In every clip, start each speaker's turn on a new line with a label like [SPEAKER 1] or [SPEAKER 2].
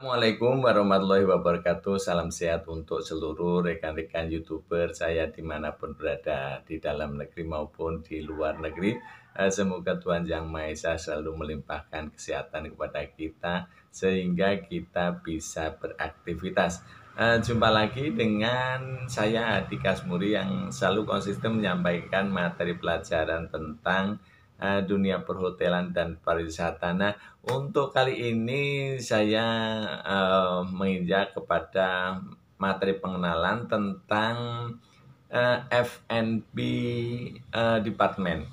[SPEAKER 1] Assalamualaikum warahmatullahi wabarakatuh. Salam sehat untuk seluruh rekan-rekan YouTuber saya dimanapun berada, di dalam negeri maupun di luar negeri. Semoga Tuhan Yang Maha Esa selalu melimpahkan kesehatan kepada kita sehingga kita bisa beraktivitas. Jumpa lagi dengan saya Adi Kasmuri yang selalu konsisten menyampaikan materi pelajaran tentang dunia perhotelan dan pariwisata. Nah, untuk kali ini saya menginjak kepada materi pengenalan tentang F&B Department.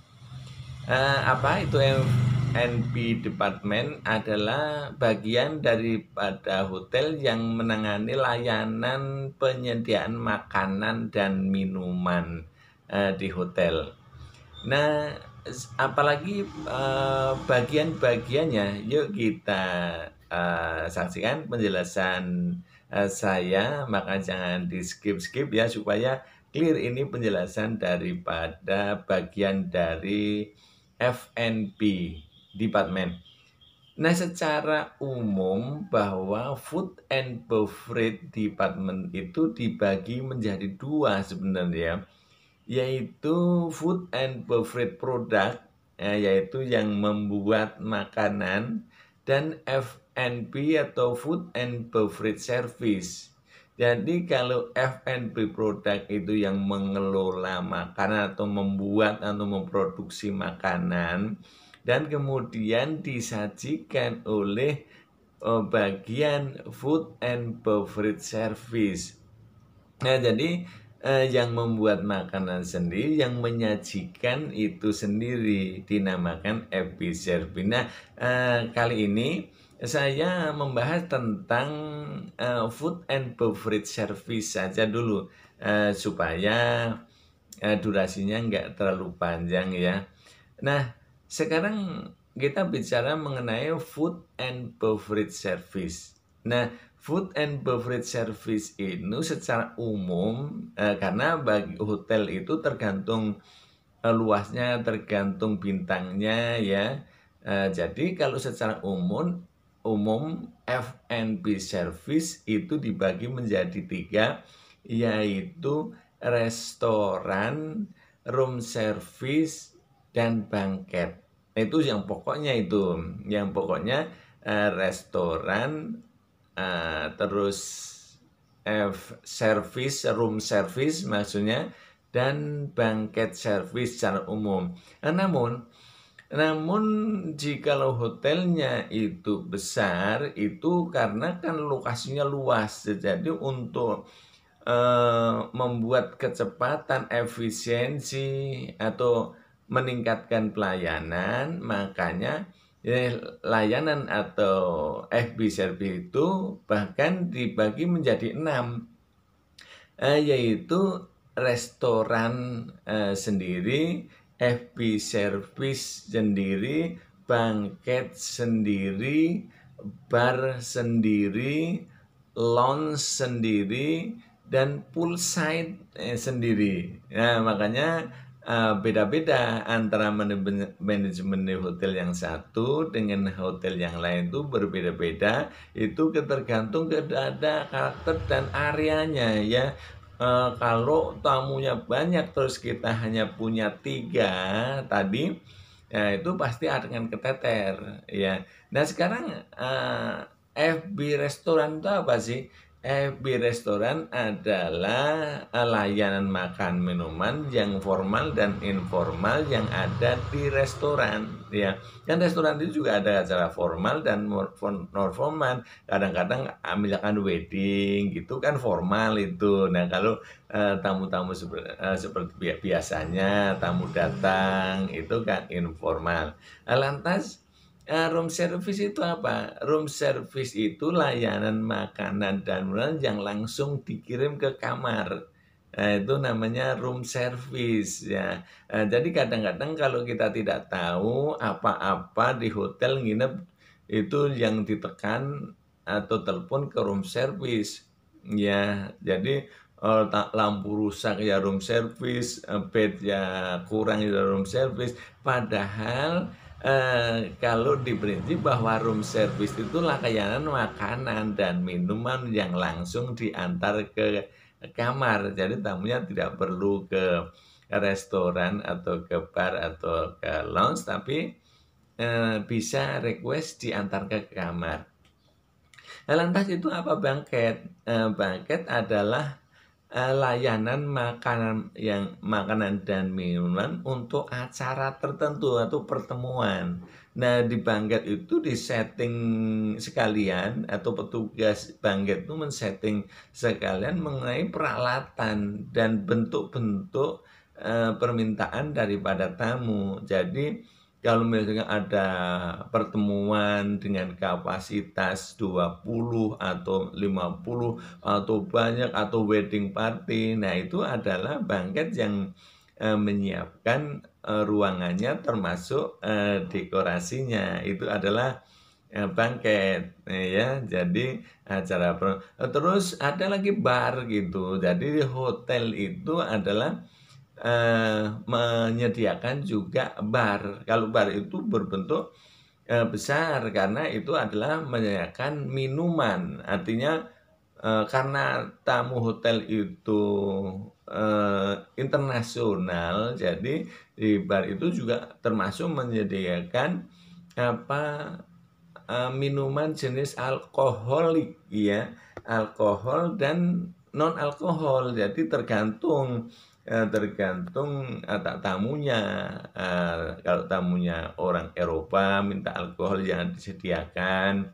[SPEAKER 1] Apa itu F&B Department? Adalah bagian daripada hotel yang menangani layanan penyediaan makanan dan minuman di hotel. Nah, apalagi bagian-bagiannya, yuk kita saksikan penjelasan saya, maka jangan di skip-skip ya, supaya clear ini penjelasan daripada bagian dari F&B Department. Nah, secara umum bahwa Food and Beverage Department itu dibagi menjadi dua sebenarnya, yaitu food and beverage product, yaitu yang membuat makanan, dan F&B atau food and beverage service. Jadi kalau F&B product itu yang mengelola makanan atau membuat atau memproduksi makanan dan kemudian disajikan oleh bagian food and beverage service. Nah, jadi yang membuat makanan sendiri, yang menyajikan itu sendiri dinamakan FB Service. Nah, kali ini saya membahas tentang food and beverage service saja dulu supaya durasinya nggak terlalu panjang ya. Nah, sekarang kita bicara mengenai food and beverage service. Nah, food and beverage service itu secara umum karena bagi hotel itu tergantung luasnya, tergantung bintangnya ya. Jadi kalau secara umum F&B service itu dibagi menjadi tiga, yaitu restoran, room service, dan banket. Itu yang pokoknya restoran, terus service, room service maksudnya, dan banquet service secara umum. Namun jikalau hotelnya itu besar, itu karena kan lokasinya luas, jadi untuk membuat kecepatan, efisiensi, atau meningkatkan pelayanan, makanya layanan atau FB service itu bahkan dibagi menjadi 6, yaitu restoran sendiri, FB service sendiri, banquet sendiri, bar sendiri, lounge sendiri, dan poolside sendiri. Nah, makanya beda-beda antara manajemen hotel yang satu dengan hotel yang lain itu berbeda-beda. Itu tergantung ada karakter dan areanya ya. Kalau tamunya banyak terus kita hanya punya 3 tadi, ya itu pasti akan keteter ya. Nah, sekarang FB restoran itu apa sih? FB restoran adalah layanan makan minuman yang formal dan informal yang ada di restoran ya. Kan restoran itu juga ada acara formal dan non formal. Kadang-kadang misalkan wedding gitu kan formal itu. Nah, kalau tamu-tamu seperti biasanya tamu datang itu kan informal. Lantas room service itu apa? Room service itu layanan makanan dan minuman yang langsung dikirim ke kamar. Nah, itu namanya room service ya. Jadi kadang-kadang kalau kita tidak tahu apa-apa di hotel nginep, itu yang ditekan atau telepon ke room service ya. Jadi lampu rusak ya room service, bed ya kurang ya room service. Padahal kalau diperinci bahwa room service itu layanan makanan dan minuman yang langsung diantar ke kamar. Jadi tamunya tidak perlu ke restoran atau ke bar atau ke lounge, tapi bisa request diantar ke kamar. Lantas itu apa bangket? Bangket adalah layanan makanan dan minuman untuk acara tertentu atau pertemuan. Nah, di bangket itu disetting sekalian atau petugas bangket itu men-setting sekalian mengenai peralatan dan bentuk-bentuk permintaan daripada tamu. Jadi kalau misalnya ada pertemuan dengan kapasitas 20 atau 50 atau banyak atau wedding party, nah itu adalah bangket yang menyiapkan ruangannya termasuk dekorasinya. Itu adalah bangket ya. Jadi acara terus ada lagi bar gitu. Jadi hotel itu adalah menyediakan juga bar. Kalau bar itu berbentuk besar karena itu adalah menyediakan minuman. Artinya karena tamu hotel itu internasional, jadi di bar itu juga termasuk menyediakan minuman jenis alkoholik ya, alkohol dan non alkohol. Jadi tergantung tamunya. Kalau tamunya orang Eropa minta alkohol yang disediakan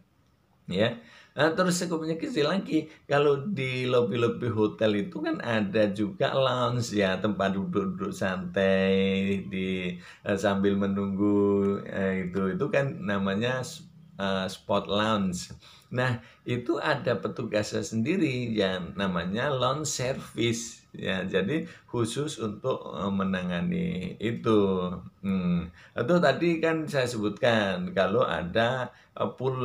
[SPEAKER 1] ya. Terus sekupnya kecil lagi, kalau di lobi-lobi hotel itu kan ada juga lounge ya, tempat duduk-duduk santai sambil menunggu, itu kan namanya spot lounge. Nah, itu ada petugasnya sendiri yang namanya lounge service ya. Jadi khusus untuk menangani itu. Itu tadi kan saya sebutkan kalau ada pool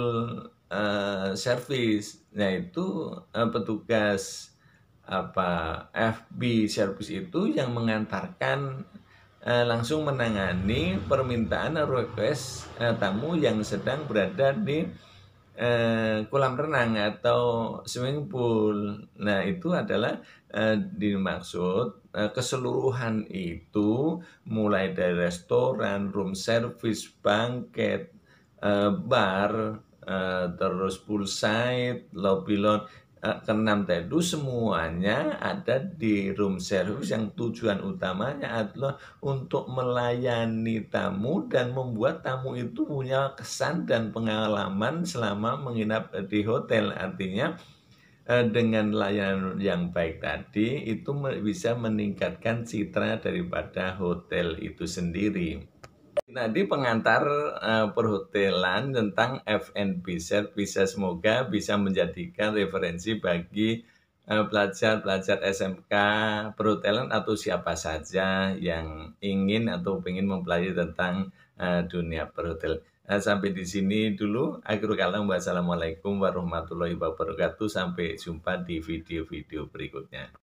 [SPEAKER 1] service. Nah, itu petugas FB service itu yang mengantarkan langsung menangani permintaan request tamu yang sedang berada di kolam renang atau swimming pool. Nah, itu adalah dimaksud keseluruhan itu mulai dari restoran, room service, bangket, bar, terus poolside, lobby lounge, keenam tadi semuanya ada di room service yang tujuan utamanya adalah untuk melayani tamu dan membuat tamu itu punya kesan dan pengalaman selama menginap di hotel. Artinya dengan layanan yang baik tadi itu bisa meningkatkan citra daripada hotel itu sendiri. Tadi pengantar perhotelan tentang F&B service, semoga bisa menjadikan referensi bagi pelajar-pelajar SMK perhotelan atau siapa saja yang ingin atau ingin mempelajari tentang dunia perhotelan. Sampai di sini dulu. Akhirul kalam, wassalamualaikum warahmatullahi wabarakatuh. Sampai jumpa di video-video berikutnya.